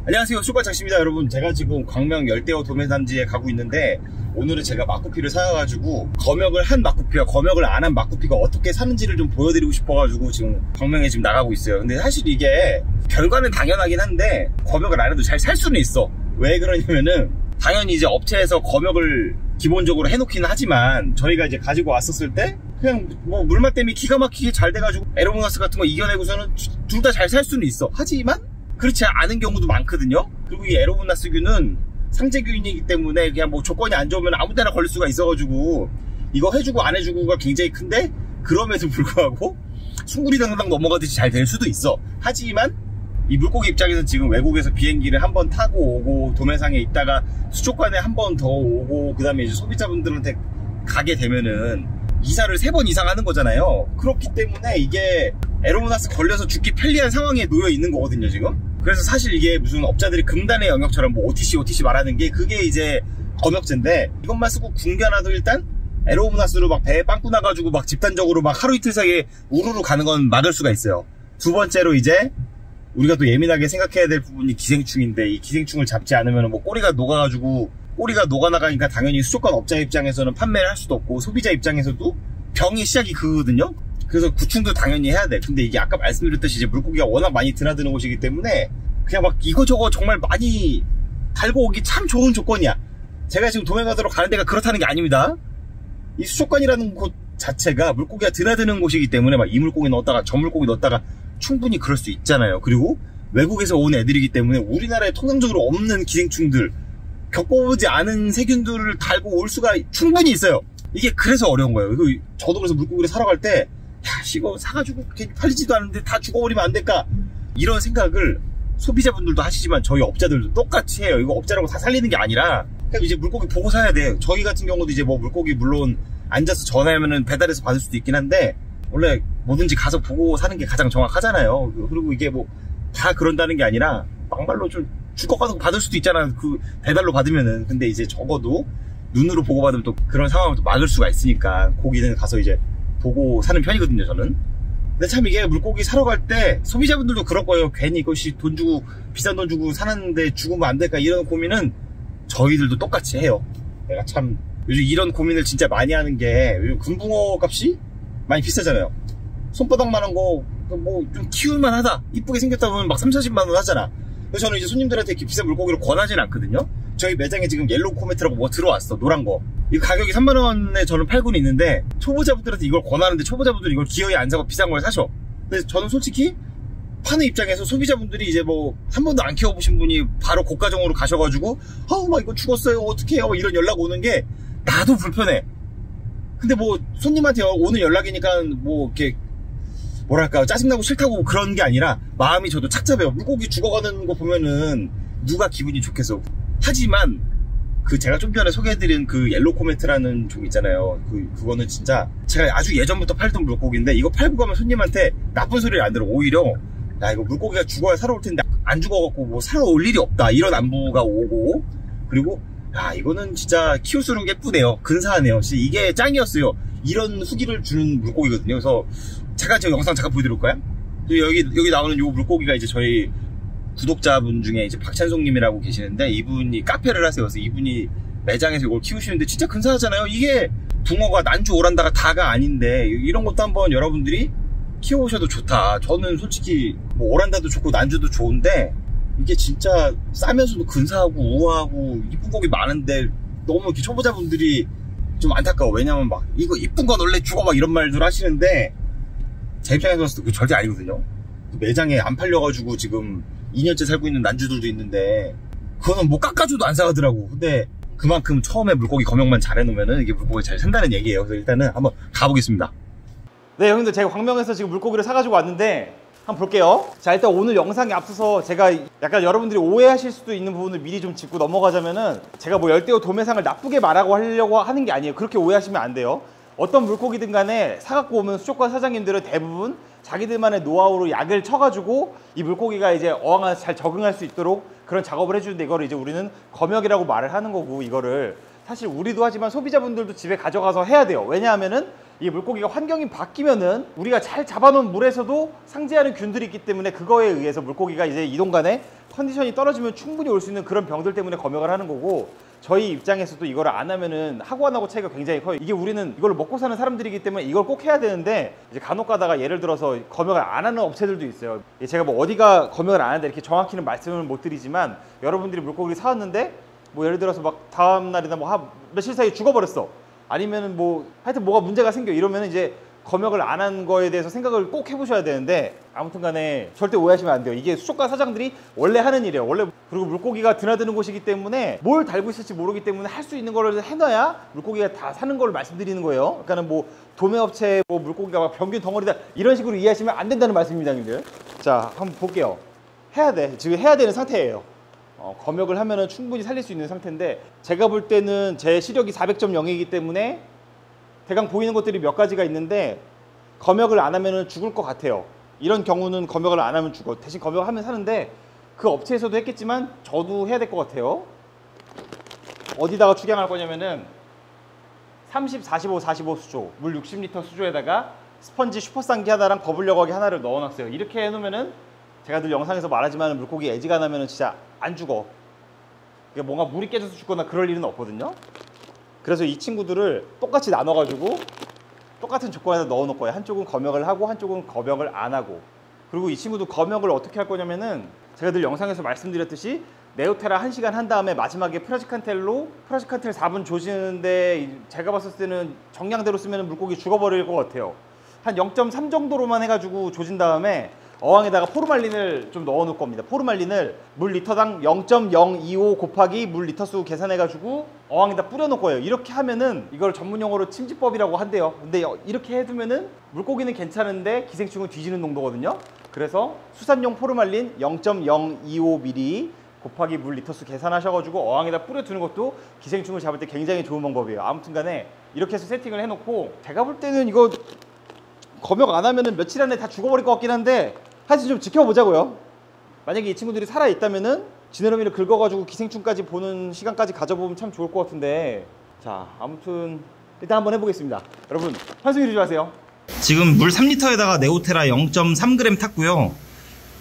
안녕하세요, 슈퍼장씨입니다. 여러분, 제가 지금 광명 열대어 도매단지에 가고 있는데, 오늘은 제가 막구피를 사가지고 검역을 한 막구피와 검역을 안 한 막구피가 어떻게 사는지를 좀 보여드리고 싶어가지고 지금 광명에 지금 나가고 있어요. 근데 사실 이게 결과는 당연하긴 한데 검역을 안 해도 잘 살 수는 있어. 왜 그러냐면은 당연히 이제 업체에서 검역을 기본적으로 해놓기는 하지만 저희가 이제 가지고 왔었을 때 그냥 뭐 물맛 때문에 기가 막히게 잘 돼가지고 에로모나스 같은 거 이겨내고서는 둘 다 잘 살 수는 있어. 하지만 그렇지 않은 경우도 많거든요. 그리고 이 에로모나스균은 상재균이기 때문에 그냥 뭐 조건이 안 좋으면 아무 데나 걸릴 수가 있어가지고 이거 해주고 안 해주고가 굉장히 큰데, 그럼에도 불구하고 숭구리당당 넘어가듯이 잘 될 수도 있어. 하지만 이 물고기 입장에서 지금 외국에서 비행기를 한번 타고 오고 도매상에 있다가 수족관에 한 번 더 오고 그 다음에 이제 소비자분들한테 가게 되면은 이사를 3번 이상 하는 거잖아요. 그렇기 때문에 이게 에로모나스 걸려서 죽기 편리한 상황에 놓여 있는 거거든요, 지금. 그래서 사실 이게 무슨 업자들이 금단의 영역처럼 뭐 OTC 말하는 게 그게 이제 검역제인데, 이것만 쓰고 굶겨놔도 일단 에로모나스로 막 배에 빵꾸 나가지고 막 집단적으로 막 하루 이틀 사이에 우르르 가는 건 막을 수가 있어요. 두 번째로 이제 우리가 또 예민하게 생각해야 될 부분이 기생충인데, 이 기생충을 잡지 않으면 뭐 꼬리가 녹아나가니까 당연히 수족관 업자 입장에서는 판매를 할 수도 없고 소비자 입장에서도 병의 시작이 그거거든요. 그래서 구충도 당연히 해야 돼. 근데 이게 아까 말씀드렸듯이 이제 물고기가 워낙 많이 드나드는 곳이기 때문에 그냥 막 이거저거 정말 많이 달고 오기 참 좋은 조건이야. 제가 지금 도매가도록 가는 데가 그렇다는 게 아닙니다. 이 수족관이라는 곳 자체가 물고기가 드나드는 곳이기 때문에 막 이 물고기 넣었다가 저 물고기 넣었다가 충분히 그럴 수 있잖아요. 그리고 외국에서 온 애들이기 때문에 우리나라에 통상적으로 없는 기생충들, 겪어보지 않은 세균들을 달고 올 수가 충분히 있어요. 이게 그래서 어려운 거예요. 저도 그래서 물고기를 사러 갈 때, 야, 이거 사가지고 팔리지도 않는데 다 죽어버리면 안 될까? 이런 생각을 소비자분들도 하시지만 저희 업자들도 똑같이 해요. 이거 업자라고 다 살리는 게 아니라 그냥 이제 물고기 보고 사야 돼요. 저희 같은 경우도 이제 뭐 물고기 물론 앉아서 전화하면은 배달해서 받을 수도 있긴 한데, 원래 뭐든지 가서 보고 사는 게 가장 정확하잖아요. 그리고 이게 뭐 다 그런다는 게 아니라 막말로 좀 죽어가서 받을 수도 있잖아, 그 배달로 받으면은. 근데 이제 적어도 눈으로 보고 받으면 또 그런 상황을 또 막을 수가 있으니까 거기는 가서 이제 보고 사는 편이거든요, 저는. 근데 참 이게 물고기 사러 갈 때 소비자분들도 그럴 거예요. 괜히 이것이 돈 주고 비싼 돈 주고 사는데 죽으면 안 될까, 이런 고민은 저희들도 똑같이 해요. 내가 참 요즘 이런 고민을 진짜 많이 하는 게, 요즘 금붕어 값이 많이 비싸잖아요. 손바닥만한 거 뭐 좀 키울만 하다, 이쁘게 생겼다 보면 막 30-40만원 하잖아. 그래서 저는 이제 손님들한테 이렇게 비싼 물고기를 권하진 않거든요. 저희 매장에 지금 옐로우 코메트라고 뭐 들어왔어, 노란 거. 이거 가격이 3만원에 저는 팔고는 있는데, 초보자분들한테 이걸 권하는데 초보자분들이 이걸 기어이 안 사고 비싼 걸 사셔. 그래서 저는 솔직히 파는 입장에서 소비자분들이 이제 뭐 한 번도 안 키워보신 분이 바로 고가정으로 가셔가지고 막 이거 죽었어요, 어떻게 해요, 이런 연락 오는 게 나도 불편해. 근데 뭐 손님한테 오는 연락이니까 뭐 이렇게 뭐랄까 짜증나고 싫다고 그런 게 아니라 마음이 저도 착잡해요. 물고기 죽어가는 거 보면은 누가 기분이 좋겠어. 하지만 그 제가 좀 전에 소개해드린 그 옐로우 코메트라는 종 있잖아요. 그거는 진짜 제가 아주 예전부터 팔던 물고기인데, 이거 팔고 가면 손님한테 나쁜 소리를 안 들어. 오히려 야, 이거 물고기가 죽어야 살아올 텐데 안 죽어갖고 뭐 살아올 일이 없다, 이런 안부가 오고, 그리고 야, 이거는 진짜 키울수록 예쁘네요, 근사하네요, 진짜 이게 짱이었어요, 이런 후기를 주는 물고기거든요. 그래서 제가 저 영상 잠깐 보여드릴까요? 여기 나오는 요 물고기가 이제 저희 구독자분 중에 이제 박찬송님이라고 계시는데, 이분이 카페를 하세요. 그래서 이분이 매장에서 이걸 키우시는데 진짜 근사하잖아요. 이게 붕어가 난주 오란다가 다가 아닌데 이런 것도 한번 여러분들이 키워보셔도 좋다. 저는 솔직히 뭐 오란다도 좋고 난주도 좋은데, 이게 진짜 싸면서도 근사하고 우아하고 이쁜 고기 많은데 너무 이렇게 초보자분들이 좀 안타까워. 왜냐면 막 이거 이쁜 건 원래 죽어 막 이런 말들 하시는데, 제 입장에서 봤을 때 그게 절대 아니거든요. 매장에 안 팔려가지고 지금 2년째 살고 있는 난주들도 있는데 그거는 뭐 깎아줘도 안 사가더라고. 근데 그만큼 처음에 물고기 검역만 잘 해놓으면은 이게 물고기 잘 산다는 얘기예요. 그래서 일단은 한번 가보겠습니다. 네, 형님들, 제가 광명에서 지금 물고기를 사가지고 왔는데 한번 볼게요. 자, 일단 오늘 영상에 앞서서 제가 약간 여러분들이 오해하실 수도 있는 부분을 미리 좀 짚고 넘어가자면은, 제가 뭐 열대어 도매상을 나쁘게 말하고 하려고 하는 게 아니에요. 그렇게 오해하시면 안 돼요. 어떤 물고기든 간에 사갖고 오면 수족관 사장님들은 대부분 자기들만의 노하우로 약을 쳐가지고 이 물고기가 이제 어항에 잘 적응할 수 있도록 그런 작업을 해주는데, 이거를 이제 우리는 검역이라고 말을 하는 거고, 이거를 사실 우리도 하지만 소비자분들도 집에 가져가서 해야 돼요. 왜냐하면은 이 물고기가 환경이 바뀌면은 우리가 잘 잡아놓은 물에서도 상재하는 균들이 있기 때문에 그거에 의해서 물고기가 이제 이동간에 컨디션이 떨어지면 충분히 올 수 있는 그런 병들 때문에 검역을 하는 거고, 저희 입장에서도 이걸 안 하면은 하고 안 하고 차이가 굉장히 커요. 이게 우리는 이걸 먹고 사는 사람들이기 때문에 이걸 꼭 해야 되는데, 이제 간혹 가다가 예를 들어서 검역을 안 하는 업체들도 있어요. 제가 뭐 어디가 검역을 안 하는데 이렇게 정확히는 말씀을 못 드리지만, 여러분들이 물고기를 사왔는데 뭐 예를 들어서 막 다음 날이나 뭐 며칠 사이에 죽어버렸어, 아니면은 뭐 하여튼 뭐가 문제가 생겨, 이러면 이제 검역을 안 한 거에 대해서 생각을 꼭 해보셔야 되는데, 아무튼 간에 절대 오해하시면 안 돼요. 이게 수족관 사장들이 원래 하는 일이에요. 원래. 그리고 물고기가 드나드는 곳이기 때문에 뭘 달고 있을지 모르기 때문에 할 수 있는 거를 해놔야 물고기가 다 사는 걸 말씀드리는 거예요. 그러니까는 뭐 도매업체 뭐 물고기가 막 병균 덩어리다 이런 식으로 이해하시면 안 된다는 말씀입니다, 님들. 자, 한번 볼게요. 해야 돼. 지금 해야 되는 상태예요. 검역을 하면은 충분히 살릴 수 있는 상태인데, 제가 볼 때는 제 시력이 400.0이기 때문에 대강 보이는 것들이 몇 가지가 있는데, 검역을 안 하면 죽을 것 같아요. 이런 경우는 검역을 안 하면 죽어. 대신 검역을 하면 사는데, 그 업체에서도 했겠지만 저도 해야 될 것 같아요. 어디다가 축양할 거냐면은 30, 45, 45 수조, 물 60리터 수조에다가 스펀지 슈퍼쌍기 하나랑 버블여과기 하나를 넣어놨어요. 이렇게 해놓으면은 제가 늘 영상에서 말하지만 물고기 애지가 나면은 진짜 안 죽어. 뭔가 물이 깨져서 죽거나 그럴 일은 없거든요. 그래서 이 친구들을 똑같이 나눠가지고 똑같은 조건에다 넣어 놓을 거예요. 한쪽은 검역을 하고 한쪽은 검역을 안 하고. 그리고 이 친구도 검역을 어떻게 할 거냐면은, 제가 늘 영상에서 말씀드렸듯이 네오테라 1시간 한 다음에 마지막에 프라지칸텔로 프라지칸텔 4분 조지는데, 제가 봤을 때는 정량대로 쓰면 물고기 죽어버릴 것 같아요. 한 0.3 정도로만 해가지고 조진 다음에 어항에다가 포르말린을 좀 넣어 놓을 겁니다. 포르말린을 물 리터당 0.025 곱하기 물 리터수 계산해가지고 어항에다 뿌려 놓을 거예요. 이렇게 하면은 이걸 전문용어로 침지법이라고 한대요. 근데 이렇게 해두면은 물고기는 괜찮은데 기생충은 뒤지는 농도거든요. 그래서 수산용 포르말린 0.025ml 곱하기 물 리터수 계산하셔가지고 어항에다 뿌려 두는 것도 기생충을 잡을 때 굉장히 좋은 방법이에요. 아무튼 간에 이렇게 해서 세팅을 해놓고, 제가 볼 때는 이거 검역 안 하면은 며칠 안에 다 죽어버릴 것 같긴 한데, 하여튼 좀 지켜보자고요. 만약에 이 친구들이 살아있다면은 지느러미를 긁어가지고 기생충까지 보는 시간까지 가져보면 참 좋을 것 같은데. 자, 아무튼 일단 한번 해보겠습니다. 여러분 환승 이러지 마세요. 지금 물 3리터에다가 네오테라 0.3g 탔고요.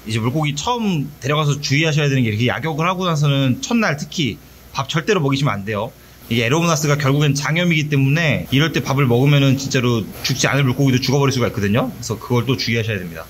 이제 물고기 처음 데려가서 주의하셔야 되는 게, 이렇게 약욕을 하고 나서는 첫날 특히 밥 절대로 먹이시면 안 돼요. 이게 에로모나스가 결국엔 장염이기 때문에 이럴 때 밥을 먹으면은 진짜로 죽지 않을 물고기도 죽어버릴 수가 있거든요. 그래서 그걸 또 주의하셔야 됩니다.